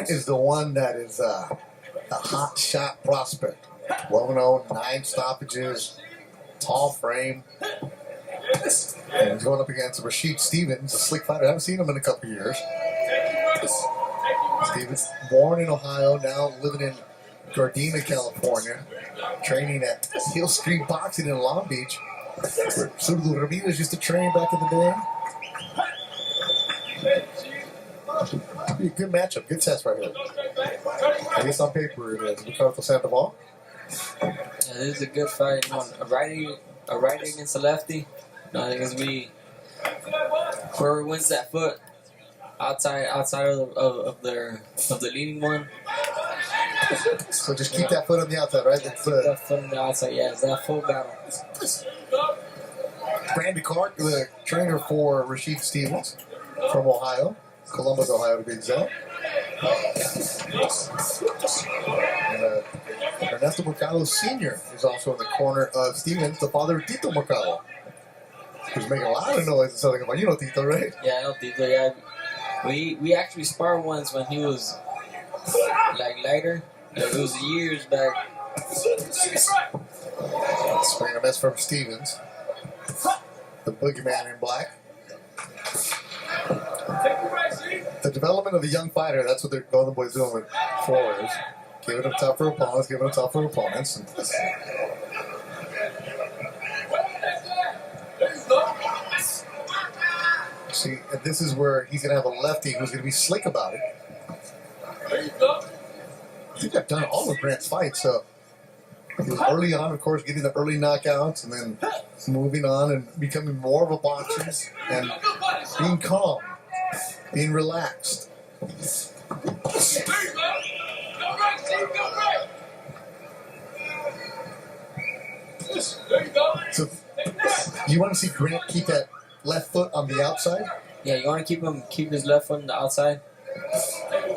Grant is the one that is a hot shot prospect. Well known, 9 stoppages, tall frame. And he's going up against Rashid Stevens, a slick fighter. I haven't seen him in a couple years. Stevens, born in Ohio, now living in Gardena, California, training at Hill Street Boxing in Long Beach, where Zurdo Ramirez used to train back in the day. Be a good matchup, good test right here. At least on paper, it is. Ricardo Sandoval. Yeah, this is a good fight. You know, a righty against a lefty. You know, I think it's be whoever wins that foot outside of the leading one. So just keep that foot on the outside, right? That foot on the outside, yeah. It's that full battle. Brandy Clark, the trainer for Rashid Stevens from Ohio, Columbus, Ohio to be exact. And Ernesto Mercado Sr. is also in the corner of Stevens, the father of Tito Mercado, who's making a lot of noise in Southern California. You know Tito, right? Yeah, I know Tito. Yeah, we actually sparred once when he was like lighter. It was years back. Swing a miss from Stevens. The boogeyman in black. The development of the young fighter, that's what the Golden Boys doing with Flores. Giving them tougher opponents, See, and this is where he's going to have a lefty who's going to be slick about it. I think I've done all of Grant's fights, so he was early on, of course, getting the early knockouts, and then moving on and becoming more of a boxer and being calm, being relaxed. So, you want to see Grant keep that left foot on the outside? Yeah, you want to keep his left foot on the outside.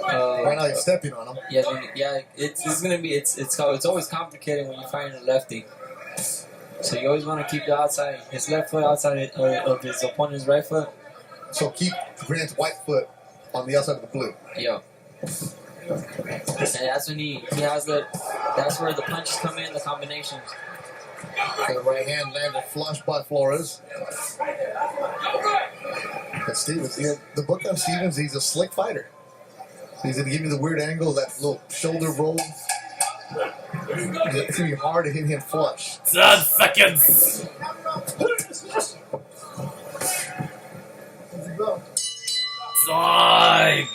Right now he's stepping on him. Yeah, it's always complicated when you find a lefty. So you always want to keep the outside, his left foot outside of his opponent's right foot. So keep Grant's white foot on the outside of the blue. Yeah. And that's when he has that's where the punches come in, the combinations. So the right hand landed flush by Flores. And Stevens, the book on Stevens, he's a slick fighter. He's going to give you the weird angle, that little shoulder roll. It's going to be hard to hit him flush. 10 seconds. Time.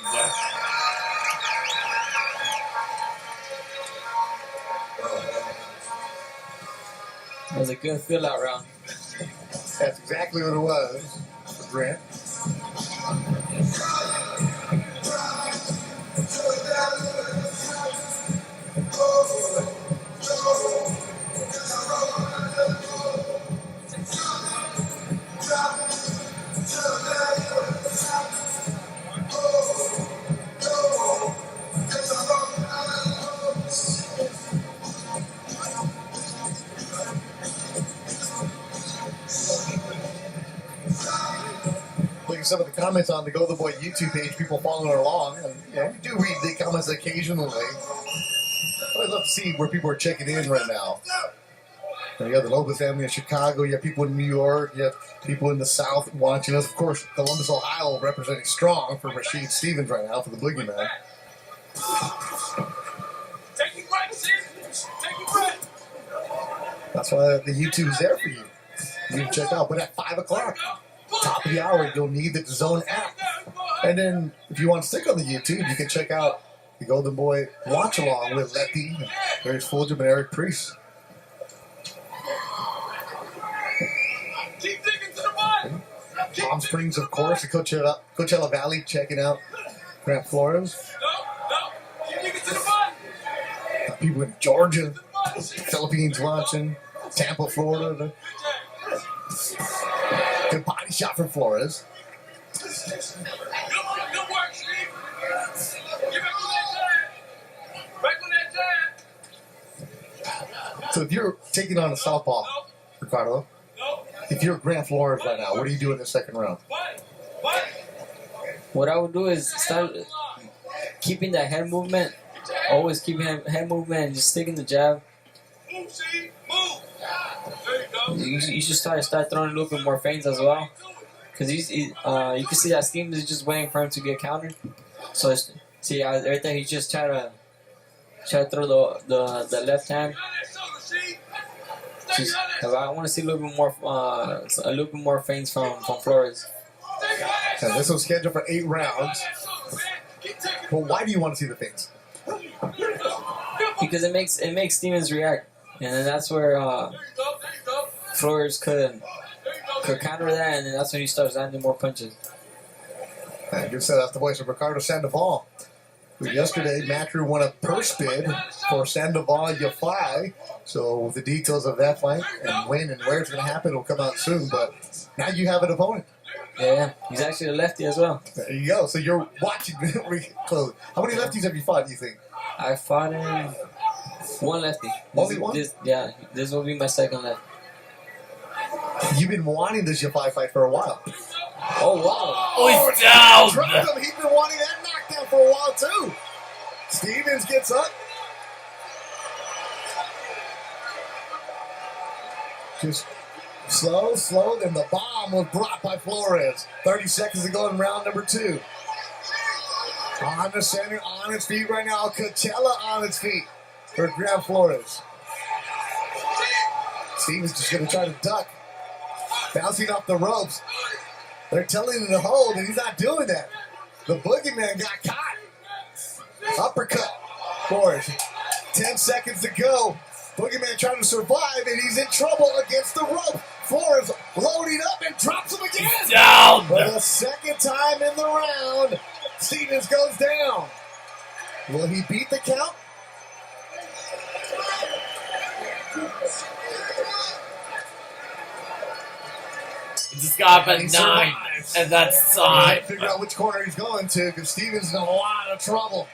That was a good fill-out round. That's exactly what it was for Grant. Some of the comments on the Golden Boy YouTube page, people following along, and we do read the comments occasionally. But I'd love to see where people are checking in right now. You have the Lopez family in Chicago, you have people in New York, you have people in the South watching us. Of course, Columbus, Ohio representing strong for Rashid Stevens right now for the Boogeyman. Take your breath, sis. Take your breath. That's why the YouTube is there for you. You can check out. But at 5 o'clock, top of the hour, you'll need the DAZN app. And then if you want to stick on the YouTube, you can check out the Golden Boy watch along with Letty, Barry Fulgham, and Eric Priest. Keep digging to the bottom. Palm Springs, of course, the Coachella Valley, checking out Grant Flores. No. Keep digging to the bottom. People in Georgia, Philippines watching, Tampa, Florida. Good body shot from Flores. Good work, Steve. Get back on that time. Back on that time. So if you're taking on a southpaw, Ricardo, if you're Grant Flores right now, what do you do in the second round? What I would do is start keeping that head movement, always keeping head movement and just sticking the jab. Move, see? Move. There you go. You should start throwing a little bit more feints as well. Because you can see that Stevens is just waiting for him to get countered. So see right there, he just try to throw the left hand. Just, I want to see a little bit more feints from Flores. And this was scheduled for 8 rounds. But why do you want to see the feints? Because it makes Stevens react, and then that's where Flores could counter that, and then that's when he starts landing more punches. And you said that's the voice of Ricardo Sandoval. Who yesterday, Matthew won a purse bid for Sandoval Yafai. So the details of that fight and when and where it's going to happen will come out soon. But now you have an opponent. Yeah, he's actually a lefty as well. There you go. So you're watching close. How many lefties have you fought, do you think? I fought him one lefty. Only one? This will be my second left. You've been wanting this Yafai fight for a while. Oh, wow. Oh, he's down. Dropped him. He's been wanting that knockdown for a while, too. Stevens gets up. Just slow. Then the bomb was brought by Flores. 30 seconds to go in round number 2. On the center, on its feet right now. Catella on its feet for Graham Flores. Stevens just going to try to duck. Bouncing off the ropes. They're telling him to hold, and he's not doing that. The boogeyman got caught. Uppercut. Flores. 10 seconds to go. Boogeyman trying to survive, and he's in trouble against the rope. Flores loading up and drops him again. Down. For the second time in the round, Stevens goes down. Will he beat the count? He just got up at 9, survives. and that's He's time. trying to figure out which corner he's going to because Stevens is in a lot of trouble.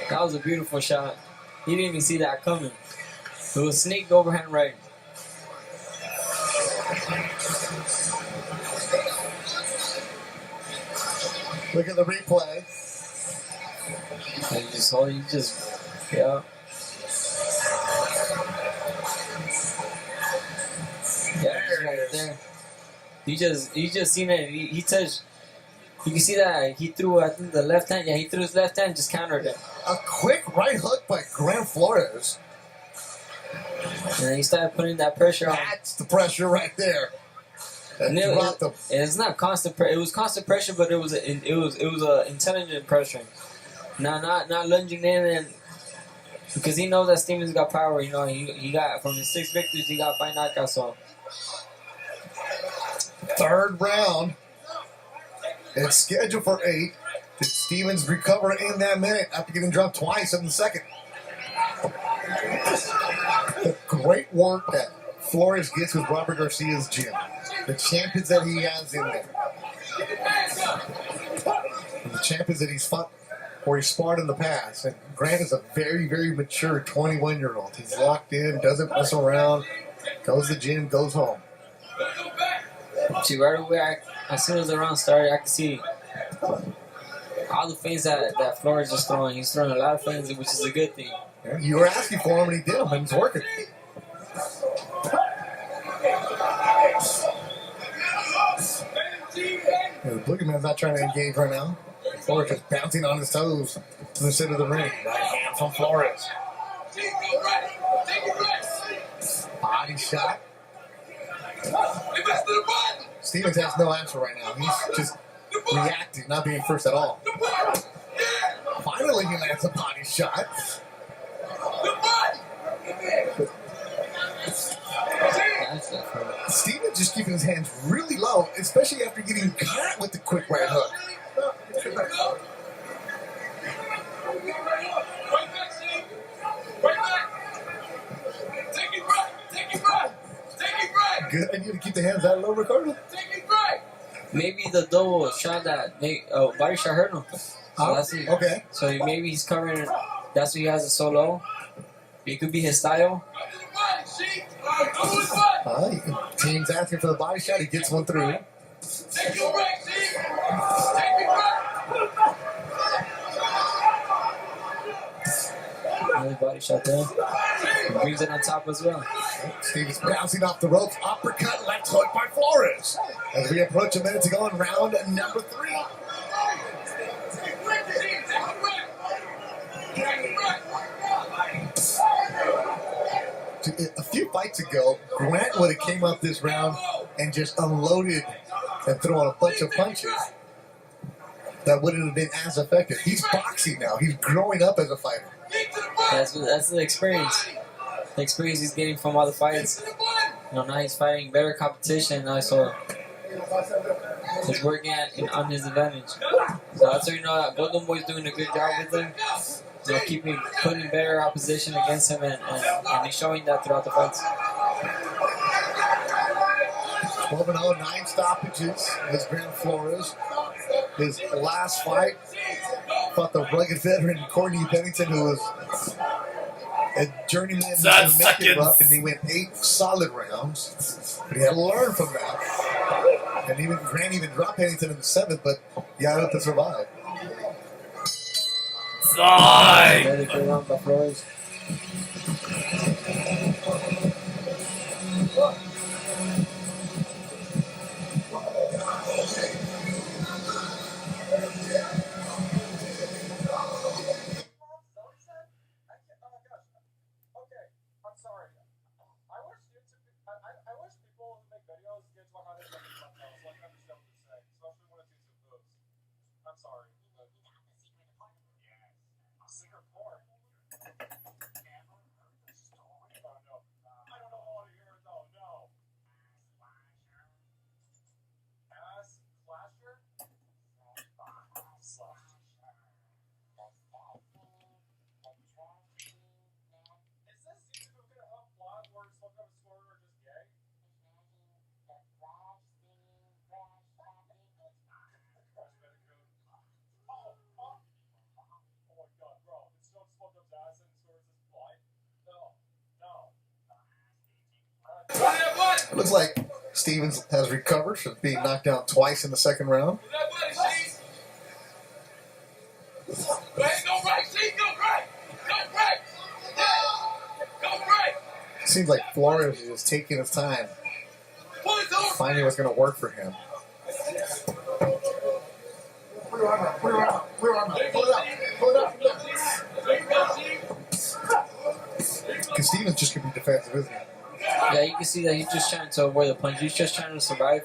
That was a beautiful shot. He didn't even see that coming. It was sneaked overhand right. Look at the replay. And yeah. Yeah, just right there. He just seen it. He touched. You can see that he threw, I think, the left hand. Yeah, he threw his left hand, just countered it. A quick right hook by Graham Flores. And then he started putting that pressure on. That's the pressure right there. And it's not constant pressure. It was constant pressure, but it was a intelligent pressure. Not lunging in, and because he knows that Stevens got power. You know, he got from his 6 victories, he got 5 knockouts. So third round. It's scheduled for 8. Did Stevens recover in that minute after getting dropped twice in the second? The great work that Flores gets with Robert Garcia's gym. The champions that he has in there. And the champions that he's fought or he's sparred in the past. And Grant is a very, very mature 21-year-old. He's locked in, doesn't mess around, goes to the gym, goes home. See, right away, as soon as the round started, I could see all the feints that Flores is throwing. He's throwing a lot of feints, which is a good thing. You were asking for him, and he did them, and it's working. The boogeyman's not trying to engage right now. Flores just bouncing on his toes to the center of the ring. Right hand from Flores. Body shot. Stevens has no answer right now. He's just reacting, not being first at all. Finally, he lands a body shot. Stevens just keeping his hands really low, especially after getting caught with the quick right hook. Good idea to keep the hands out low, Ricardo. Maybe the double shot that body shot hurt him. So that's it. Okay. So maybe he's covering. That's why he has it so low. It could be his style. Team's asking for the body shot. He gets one through. Another body shot there. He brings it on top as well. Stevens bouncing off the ropes. Uppercut, left hook by Flores. As we approach a minute to go in round number 3. A few fights ago, Grant would have came up this round and just unloaded and thrown a bunch of punches. That wouldn't have been as effective. He's boxing now. He's growing up as a fighter. That's the experience. The experience he's getting from all the fights. Now he's fighting better competition. Now so he's working on his advantage. So that's why Golden Boy's doing a good job with him. Putting better opposition against him, and he's showing that throughout the fights. 12-0, 9 stoppages is Grant Flores. His last fight fought the rugged veteran Courtney Pennington, who was a journeyman in the naked rough, and he went 8 solid rounds. But he had to learn from that. And Grant even dropped Pennington in the 7th, but he had to survive. Side! Really good round by Flores. It looks like Stevens has recovered from being knocked down twice in the 2nd round. It seems like Flores is taking his time, finding what's going to work for him. Because Stevens just could be defensive, isn't he? Yeah, you can see that he's just trying to avoid the punch. He's just trying to survive.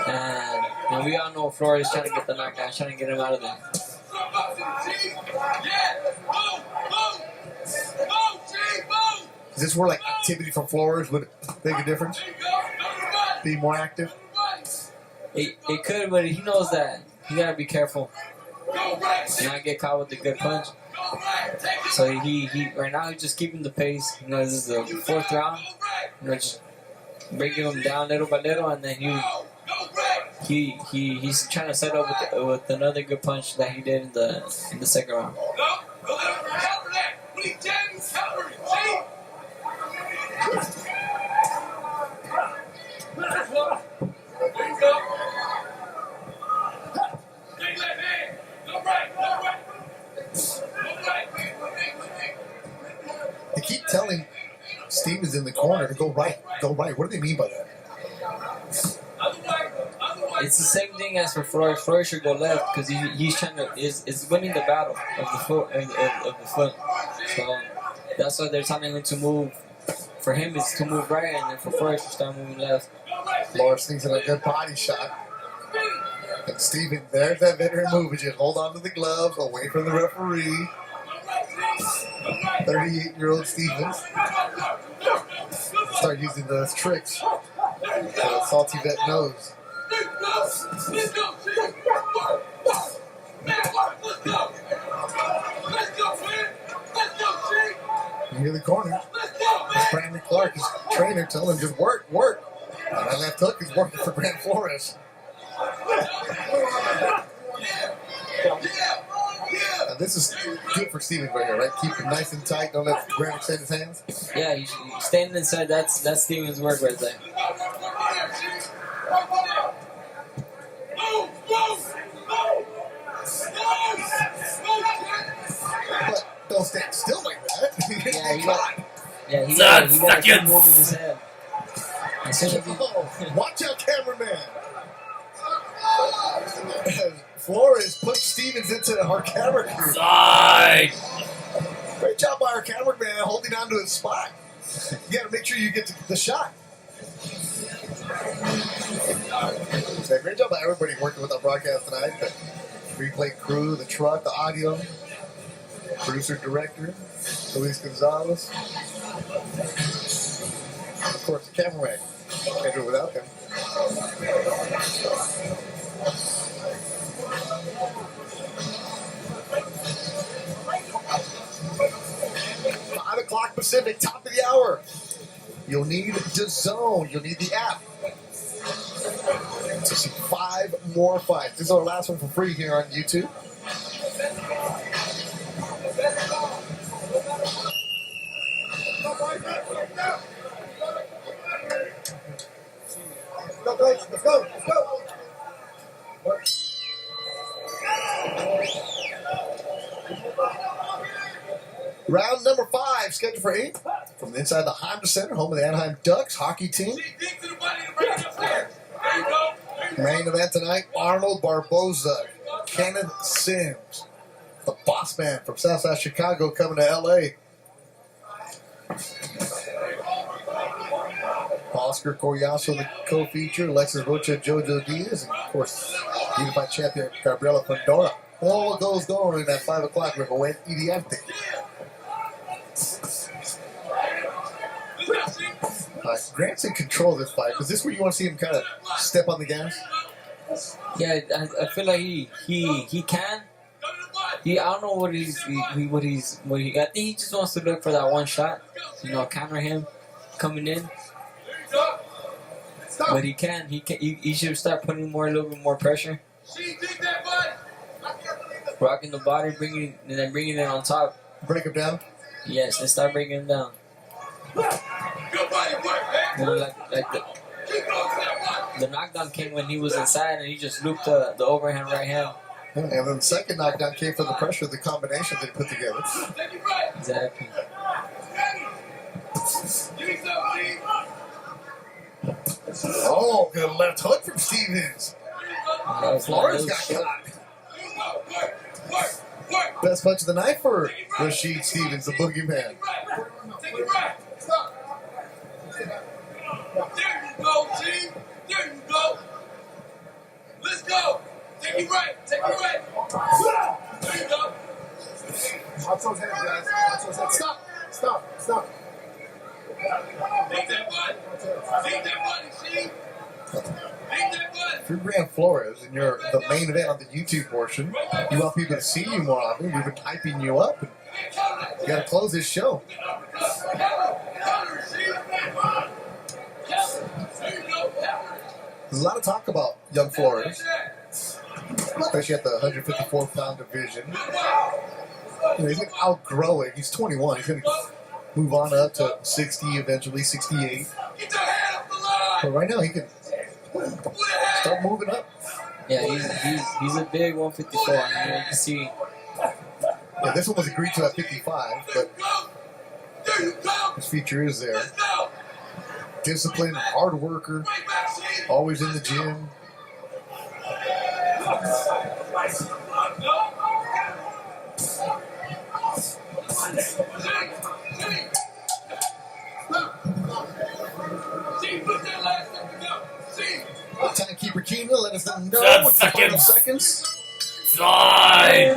And we all know Flores is trying to get the knockdown, trying to get him out of there. Is this where activity from Flores would make a difference? Be more active? It could, but he knows that. He gotta be careful. Not get caught with a good punch. So he right now he's just keeping the pace. This is the 4th round. Just breaking him down little by little, and then he's trying to set up with another good punch that he did in the 2nd round. They keep telling Stevens in the corner to go right, go right. What do they mean by that? It's the same thing as for Flores. Flores should go left because he's trying to is winning the battle of the foot of the foot. So that's why they're telling him to move. For him, is to move right, and then for Flores to start moving left. Flores thinks of a good body shot. And Steven, there's that veteran move. Just hold on to the gloves, away from the referee. 38-year-old Stevens. Start using those tricks. The salty vet knows. You hear the corner. It's Brandon Clark, his trainer, telling him just work. And that left hook is working for Grant Flores. Now this is good for Stevens right here, right? Keep him nice and tight. Don't let Grant extend his hands. Yeah, he's standing inside. That's Stevens' work right there. But don't stand he got he 10 got to keep seconds. moving his head. As soon as he, Oh, watch out, cameraman. Flores put Stevens into our camera crew. Side. Great job by our cameraman holding on to his spot. You got to make sure you get the shot. So great job by everybody working with our broadcast tonight. The replay crew, the truck, the audio, producer, director, Luis Gonzalez. Of course, the cameraman. Can't do it without them. Five o'clock Pacific, top of the hour. You'll need DAZN. You'll need the app to see 5 more fights. This is our last one for free here on YouTube. Let's go. Round number 5, scheduled for 8. From inside the Honda Center, home of the Anaheim Ducks hockey team. Dig to the body and bring it upstairs. There you go. There you go. Main event tonight, Arnold Barboza, Kenneth Sims, the boss man from Southside Chicago coming to LA. Oscar Coriaso, the co-feature, Alexis Rocha, Jojo Diaz, and of course, unified champion Gabriela Pandora. All goes going in that 5 o'clock with Owen Idiarte. Grant's in control of this fight. Is this where you want to see him kind of step on the gas? yeah, I feel like he can. I don't know what I think he just wants to look for that one shot. Counter him coming in. But he can. He should start putting a little bit more pressure. Rocking the body, bringing it on top. Break him down. Yes, let's start breaking him down. Good body work, man. Like Keep going to that one. the knockdown came when he was inside and he just looped the overhand right hand. And then the second knockdown came from the pressure of the combination they put together. Take it right. Exactly. Give me some, please. Oh, good left hook from Stevens. That was Flores that got was short. caught. There you go. Work. Best punch of the night for Rashid Stevens, the boogeyman. Take it right. Stop. There you go, G. There you go. Let's go. Take it right. Take it right. There you go. Watch those hands, guys. Watch those hands. Stop. Take that body. Take that body, G. Take that body. If you're Grant Flores and you're the main event on the YouTube portion, you want people to see you more often. We've been hyping you up. And you got to close this show. There's a lot of talk about young Flores, especially at the 154-pound division. He's going to outgrow it. He's 21. He's going to move on up to 60, eventually 68. Get your hand up the line. But right now, he can start moving up. Yeah, he's a big 154. You can see. Yeah, this one was agreed to at 55, but There you go. his feature is there. Let's go. Disciplined, hard worker, Right back, G. always in the gym. Timekeeper Keenan, let us know 10 what's the final seconds. seconds. Side.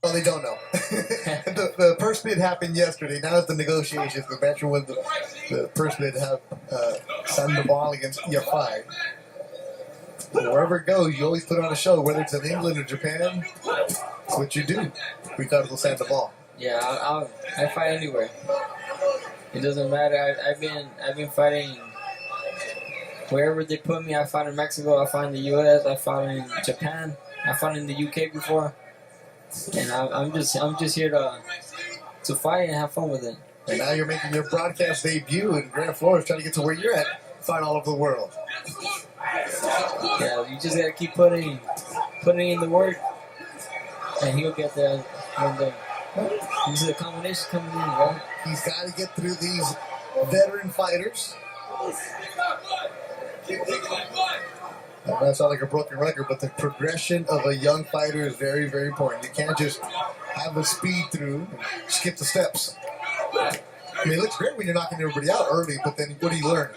Well, they don't know. the purse bid happened yesterday. Now it's the negotiations. The veteran wins the purse bid have Sandoval against EFI. Wherever it goes, you always put on a show, whether it's in England or Japan. That's what you do. Ricardo Sandoval. Yeah, I fight anywhere. It doesn't matter. I've been fighting wherever they put me. I fought in Mexico. I fought in the U.S. I fought in Japan. I fought in the U.K. before. And I'm just here to fight and have fun with it. And now you're making your broadcast debut in Grand Flores, trying to get to where you're at, fight all over the world. Yeah, you just gotta keep putting in the work, and he'll get there. When the combination coming in, right? He's got to get through these veteran fighters. That might sound like a broken record, but the progression of a young fighter is very, very important. You can't just have a speed through and skip the steps. I mean, it looks great when you're knocking everybody out early, but then what do you learn?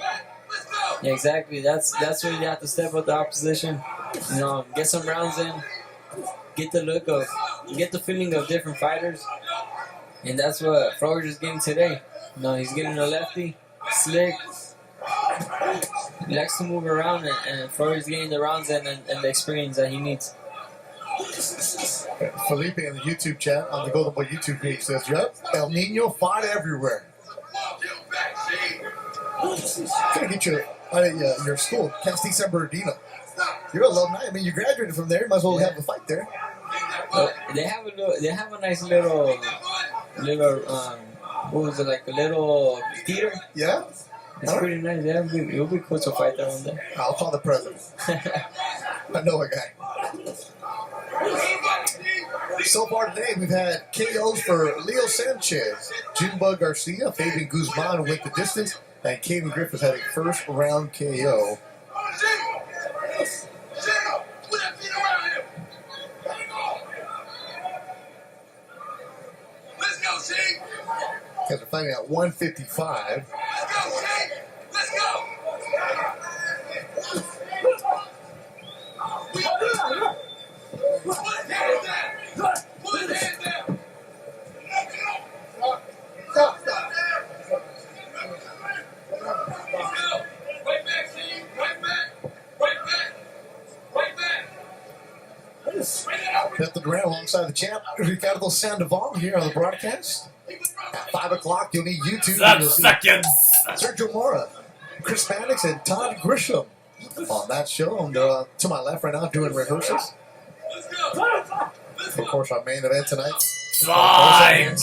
Yeah, exactly. That's where you have to step up the opposition. You know, get some rounds in, get the feeling of different fighters, and that's what Flores is getting today. You know, he's getting a lefty, slick. He likes to move around, and Flores is getting the rounds and the experience that he needs. Felipe in the YouTube chat on the Golden Boy YouTube page says, "Yep, El Nino fought everywhere." Gonna get you out of your school, Castilla San Bernardino. You're alumni. I mean, you graduated from there. You might as well have a fight there. They have a nice little what was it, like a little theater? Yeah? It's pretty nice. Yeah, it'll be cool to fight there one day. I'll call the president. I know a guy. So far today, we've had KOs for Leo Sanchez, Jimbo Garcia, Fabian Guzman went the distance, and Caden Griffiths had a first round KO. Guys are fighting at 155. Let's go! Put his hands down! Put his hands down! Stop! Right back, Steve! Right back! Nothing around alongside the champ, Ricardo Sandoval, here on the broadcast. At 5 o'clock, you'll need YouTube. 7 seconds. Sergio Mora, Chris Mannix, and Todd Grisham on that show. And to my left right now, doing rehearsals. Of course, our main event tonight. 5.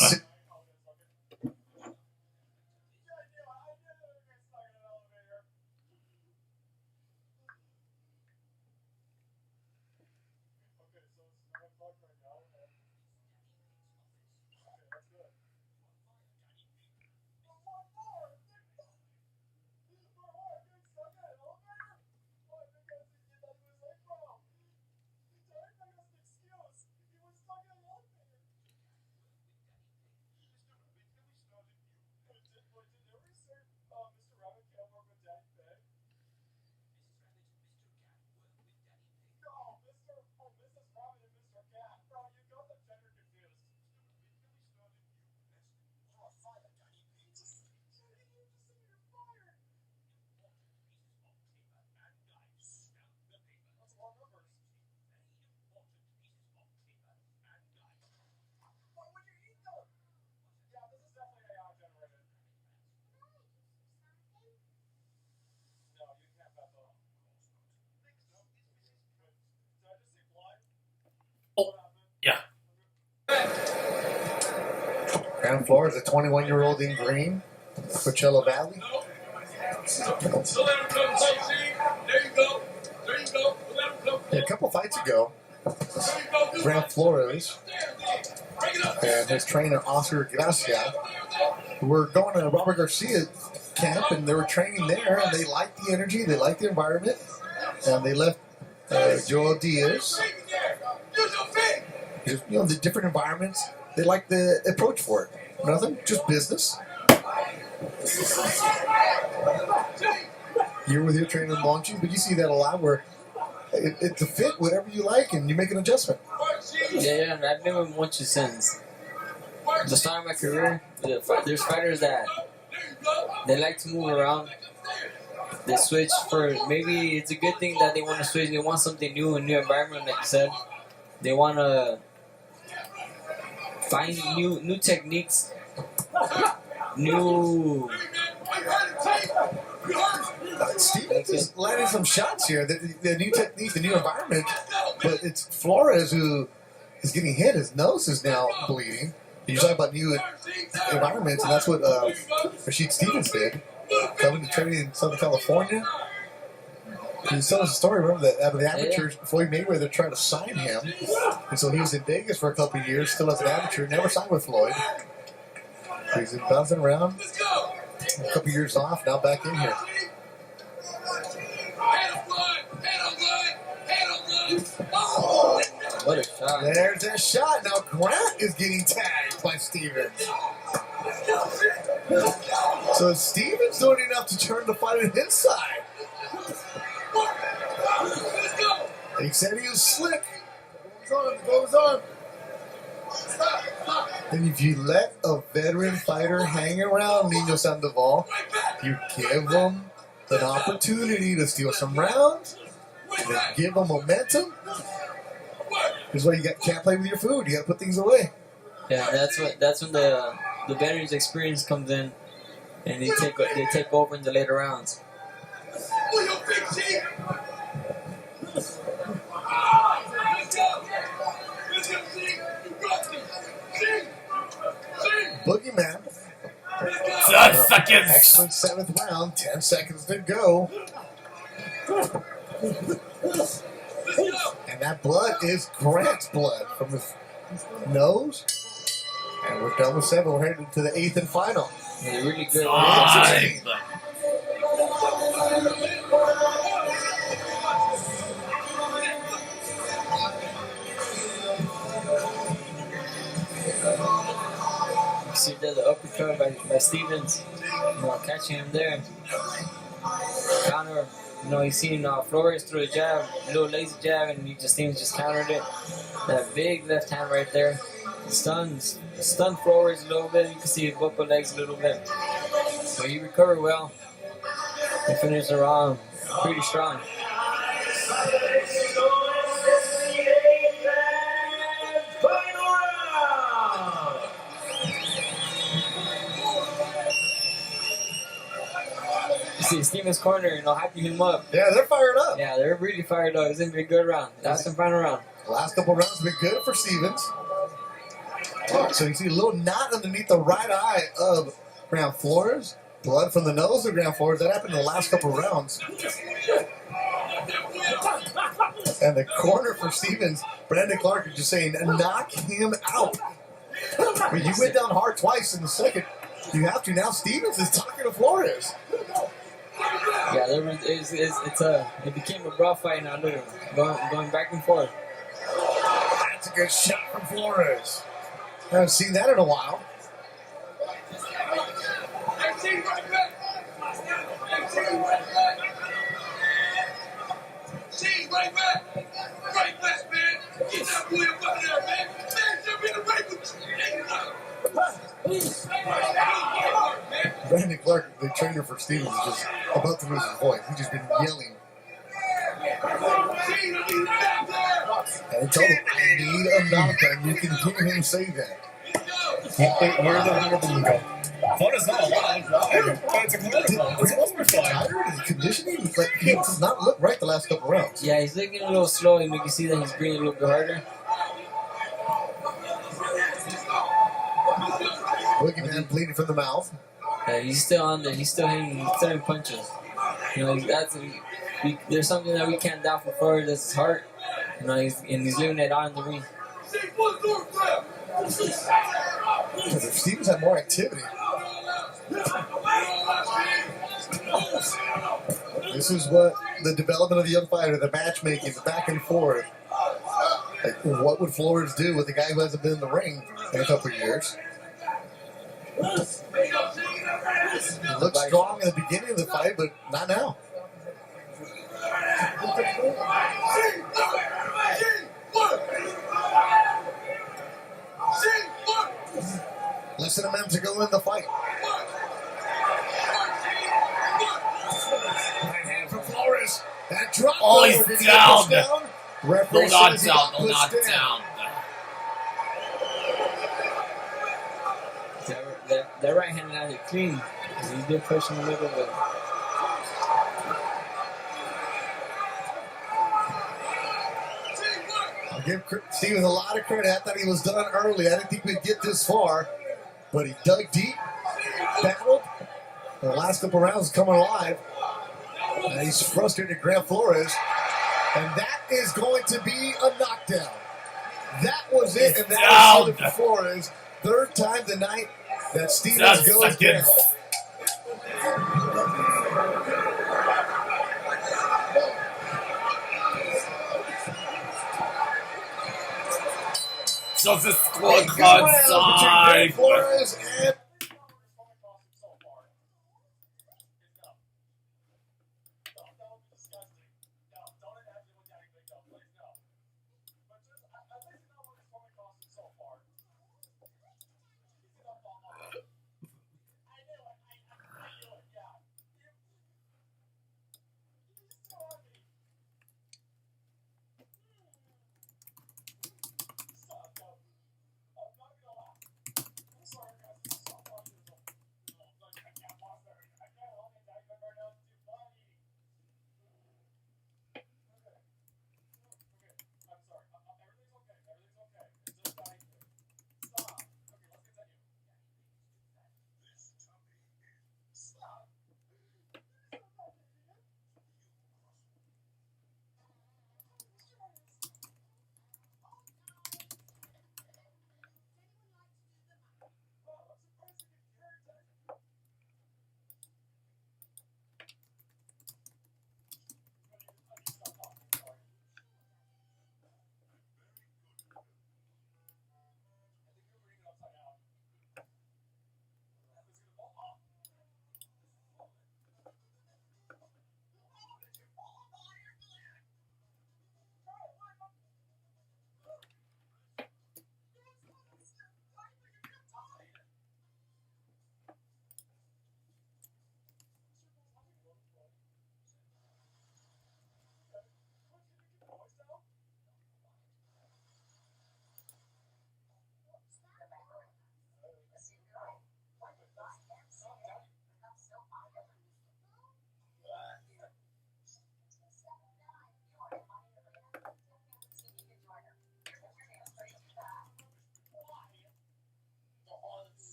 Grand Flores, a 21-year-old in green, Coachella Valley. So let him come, Steve. There you go. There you go. Let him come. Yeah, a couple fights ago, There you go. Grand Flores Bring it up. and his trainer, Oscar Gracia, were going to Robert Garcia camp, and they were training there, and they liked the energy, they liked the environment, and they left Joel Diaz. Use your feet. Just, the different environments, they like the approach for it. Nothing, just business. You're with your trainer launching, but you see that a lot where it's a fit, whatever you like, and you make an adjustment. Yeah, I've been with Munchie since the start of my career. There's fighters that they like to move around. They switch for maybe it's a good thing that they want to switch. They want something new, a new environment, like you said. They want to find new techniques, new. Stevens is landing some shots here. The new technique, the new environment, but it's Flores who is getting hit. His nose is now bleeding. You talk about new environments, and that's what Rashid Stevens did. Coming to training in Southern California. He tells us a story, remember, that out of the amateurs, Floyd Mayweather tried to sign him. And so he was in Vegas for a couple of years, still as an amateur, never signed with Floyd. So he's been bouncing around. A couple years off, now back in here. What a shot! There's that shot. Now Grant is getting tagged by Stevens. So Stevens doing enough to turn the fight on his side. He said he was slick. It goes on. And if you let a veteran fighter hang around Nino Sandoval, you give him an opportunity to steal some rounds, and then give him momentum. This is why you can't play with your food. You got to put things away. Yeah, that's when the veteran's experience comes in, and they take over in the later rounds. Boogeyman. 10 seconds. Excellent 7th round. 10 seconds to go. And that blood is Grant's blood from his nose. And we're done with 7. We're headed to the 8th and final. Yeah, really good. 5. See the uppercut by Stevens, catching him there. Counter, he's seen Flores through a jab, a little lazy jab, and Stevens just countered it. That big left hand right there. Stunned Flores a little bit. You can see his buckle legs a little bit. But he recovered well. He finished the round pretty strong. See Stevens' corner, hyping him up. Yeah, they're fired up. Yeah, they're really fired up. It's going to be a good round. That's the final round. The last couple rounds have been good for Stevens. So you see a little knot underneath the right eye of Grant Flores. Blood from the nose of Grant Flores. That happened in the last couple rounds. And the corner for Stevens, Brandon Clark is just saying, knock him out. I mean, you went down hard twice in the second. You have to. Now Stevens is talking to Flores. Yeah, it became a rough fight now. Look, going back and forth. That's a good shot from Flores. I haven't seen that in a while. Right back, man. Get that boy up out there, man. Man, jump in the break with you. Brandon Clark, the trainer for Stevens, is just about to lose his voice. He's just been yelling. And he told him, I need a knockdown. You can hear him say that. Where's the 100 go? Fun is not allowed, but it's a corner Tired? His conditioning? Like, he does not look right the last couple rounds. Yeah, he's looking a little slow, and you can see that he's breathing a little bit harder. Boogeyman bleeding from the mouth. Yeah, he's still on there. He's still hitting punches. There's something that we can't doubt for Flores. That's his heart. He's leaving it on in the ring. Because if Stevens had more activity. This is what the development of the young fighter, the matchmaking, the back and forth. Like, what would Flores do with a guy who hasn't been in the ring in a couple of years? He looked strong in the beginning of the fight, but not now. the fight. Right hand from Flores. That drop. Oh, though, he's did he get pushed down. down? Referee No knockdown, says he got no pushed knockdown. That right hand out it clean. He's been pushing a little bit. I'll give Stevens a lot of credit. I thought he was done early. I didn't think we'd get this far. But he dug deep, battled. The last couple rounds coming alive. And he's frustrated Grant Flores. And that is going to be a knockdown. That was it. And that was it for Flores. Third time tonight that Stevens goes down. Just a squad side. Flores and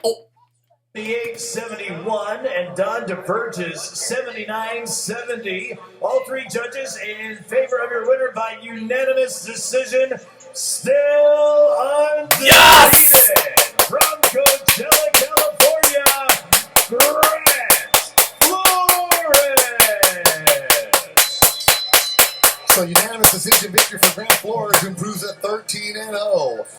Oh. 78-71 and Don diverges 79-70. All three judges in favor of your winner by unanimous decision. Still undefeated from Coachella, California, Grant Flores. so unanimous decision victory for Grant Flores, who improves at 13-0.